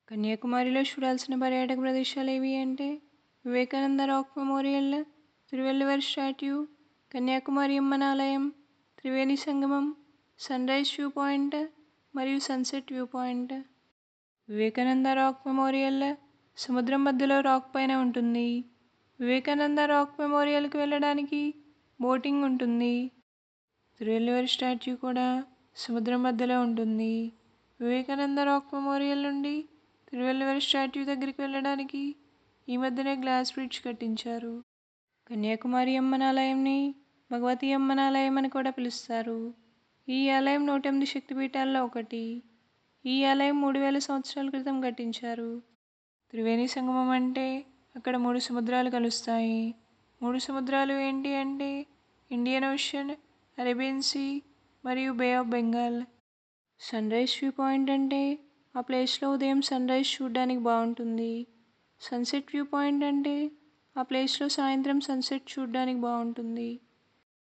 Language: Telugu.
కన్యాకుమారిలో చూడాల్సిన పర్యాటక ప్రదేశాలు ఏవి అంటే Vivekananda rock memorial, Thiruvalluvar statue, Kanyakumari Amman ఆలయం, Triveni Sangamam, sunrise view point మరియు sunset view point. Vivekananda rock memorial సముద్రం మధ్యలో రాక్ పైన ఉంటుంది. వివేకానంద రాక్ మెమోరియల్కి వెళ్ళడానికి బోటింగ్ ఉంటుంది. తిరువెల్లువర్ స్టాట్యూ కూడా సముద్రం మధ్యలో ఉంటుంది. వివేకానంద రాక్ మెమోరియల్ నుండి తిరువెల్లువర్ స్టాట్యూ దగ్గరికి వెళ్ళడానికి ఈ మధ్యనే గ్లాస్ బ్రిడ్జ్ కట్టించారు. కన్యాకుమారి అమ్మన్ ఆలయంని భగవతి అమ్మన్ ఆలయం అని కూడా పిలుస్తారు. ఈ ఆలయం 108 శక్తిపీఠాల్లో ఒకటి. ఈ ఆలయం 3000 సంవత్సరాల క్రితం కట్టించారు. త్రివేణి సంగమం అంటే అక్కడ 3 సముద్రాలు కలుస్తాయి. 3 సముద్రాలు ఏంటి అంటే ఇండియన్ ఓషన్, అరేబియన్ సీ మరియు bay of Bengal. Sunrise view point అంటే ఆ ప్లేస్లో ఉదయం సన్ రైజ్ చూడడానికి బాగుంటుంది. సన్సెట్ వ్యూ పాయింట్ అంటే ఆ ప్లేస్లో సాయంత్రం సన్సెట్ చూడడానికి బాగుంటుంది.